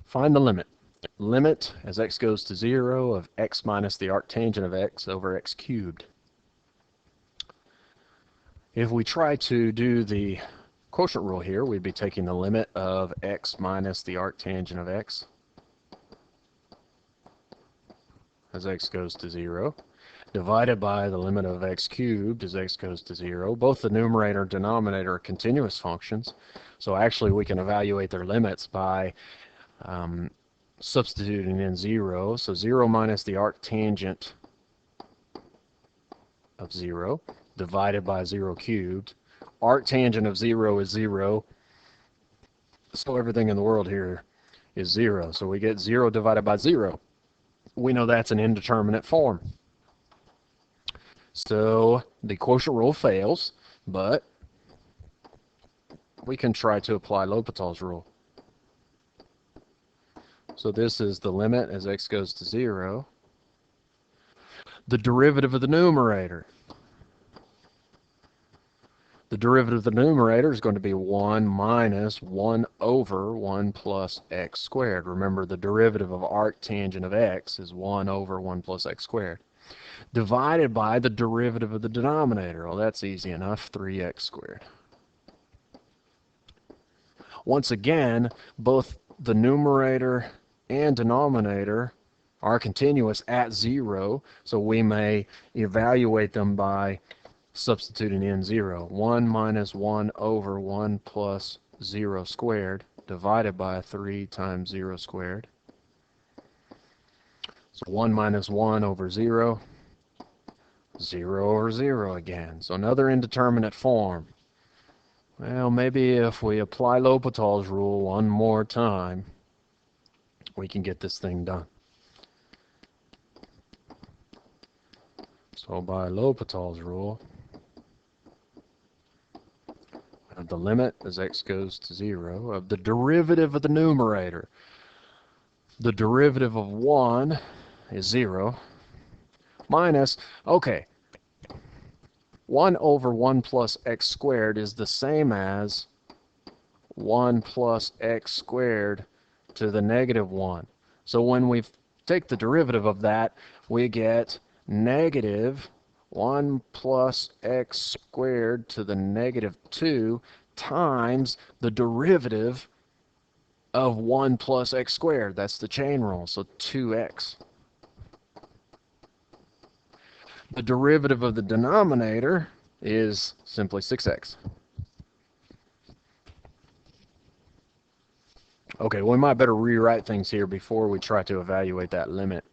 Find the limit. Limit as x goes to 0 of x minus the arctangent of x over x cubed. If we try to do the quotient rule here, we'd be taking the limit of x minus the arctangent of x as x goes to 0, divided by the limit of x cubed as x goes to 0. Both the numerator and denominator are continuous functions, so actually we can evaluate their limits by substituting in 0. So 0 minus the arctangent of 0 divided by 0 cubed. Arctangent of 0 is 0, so everything in the world here is 0. So we get 0 divided by 0. We know that's an indeterminate form. So the quotient rule fails, but we can try to apply L'Hopital's rule. So this is the limit as x goes to 0. The derivative of the numerator. The derivative of the numerator is going to be 1 minus 1 over 1 plus x squared. Remember, the derivative of arctangent of x is 1 over 1 plus x squared. Divided by the derivative of the denominator. Well, that's easy enough, 3x squared. Once again, both the numerator and denominator are continuous at 0, so we may evaluate them by substituting in 0. 1 minus 1 over 1 plus 0 squared divided by 3 times 0 squared. So 1 minus 1 over 0, 0 over 0 again. So another indeterminate form. Well, maybe if we apply L'Hopital's rule one more time, we can get this thing done. So by L'Hopital's rule, of the limit as x goes to 0 of the derivative of the numerator. The derivative of 1 is 0 minus, okay, 1 over 1 plus x squared is the same as 1 plus x squared to the negative 1. So when we take the derivative of that, we get negative 1 plus x squared to the negative 2 times the derivative of 1 plus x squared. That's the chain rule, so 2x. The derivative of the denominator is simply 6x. Okay, we might better rewrite things here before we try to evaluate that limit.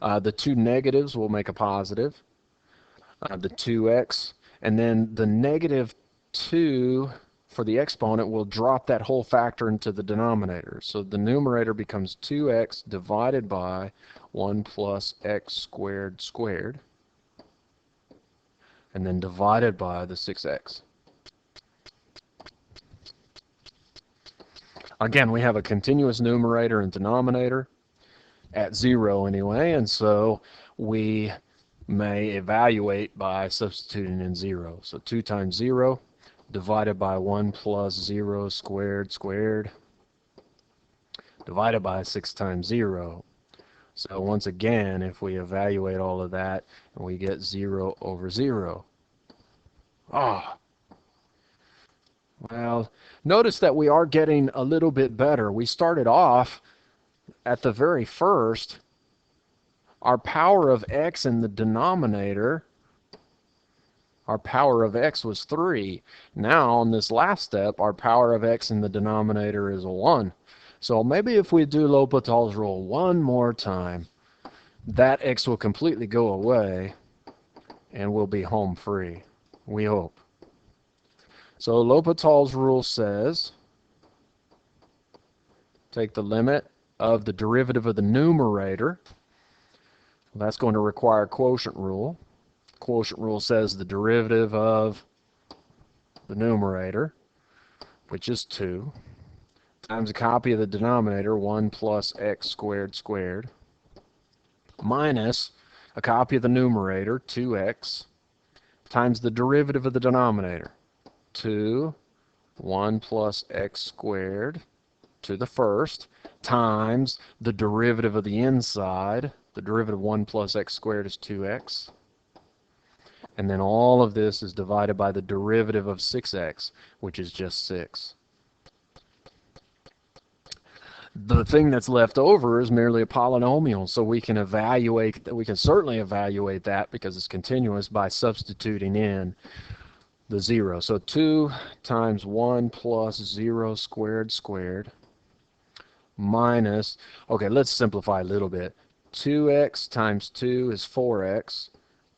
The two negatives will make a positive, the 2x, and then the negative 2 for the exponent will drop that whole factor into the denominator. So the numerator becomes 2x divided by 1 plus x squared squared, and then divided by the 6x. Again, we have a continuous numerator and denominator at 0 anyway, and so we may evaluate by substituting in 0. So 2 times 0 divided by 1 plus 0 squared squared divided by 6 times 0. So once again, if we evaluate all of that, we get 0 over 0. Well, notice that we are getting a little bit better. We started off at the very first, our power of x in the denominator, our power of x was 3. Now, on this last step, our power of x in the denominator is 1. So maybe if we do L'Hopital's rule one more time, that x will completely go away, and we'll be home free. We hope. So L'Hopital's rule says, take the limit of the derivative of the numerator. That's going to require quotient rule. Quotient rule says the derivative of the numerator, which is 2, times a copy of the denominator, 1 plus x squared squared, minus a copy of the numerator, 2x, times the derivative of the denominator, 2, 1 plus x squared, to the first times the derivative of the inside. The derivative of 1 plus x squared is 2x. And then all of this is divided by the derivative of 6x, which is just 6. The thing that's left over is merely a polynomial, so we can certainly evaluate that because it's continuous by substituting in the 0. So 2 times 1 plus 0 squared minus, okay, let's simplify a little bit. 2x times 2 is 4x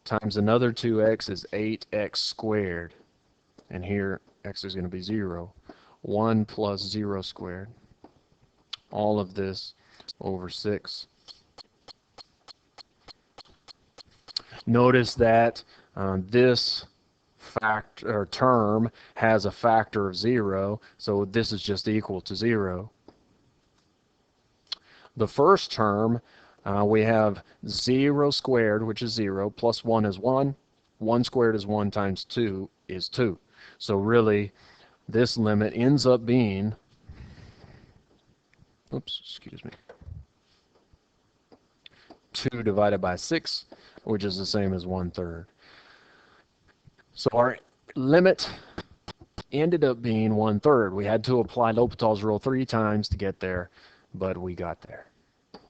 times another 2x is 8x squared. And here x is going to be 0. 1 plus 0 squared. All of this over 6. Notice that this term has a factor of 0, so this is just equal to 0. The first term, we have 0 squared, which is 0, plus 1 is 1. 1 squared is 1 times 2 is 2. So really, this limit ends up being, excuse me, 2 divided by 6, which is the same as 1/3. So our limit ended up being 1/3. We had to apply L'Hopital's rule 3 times to get there, but we got there.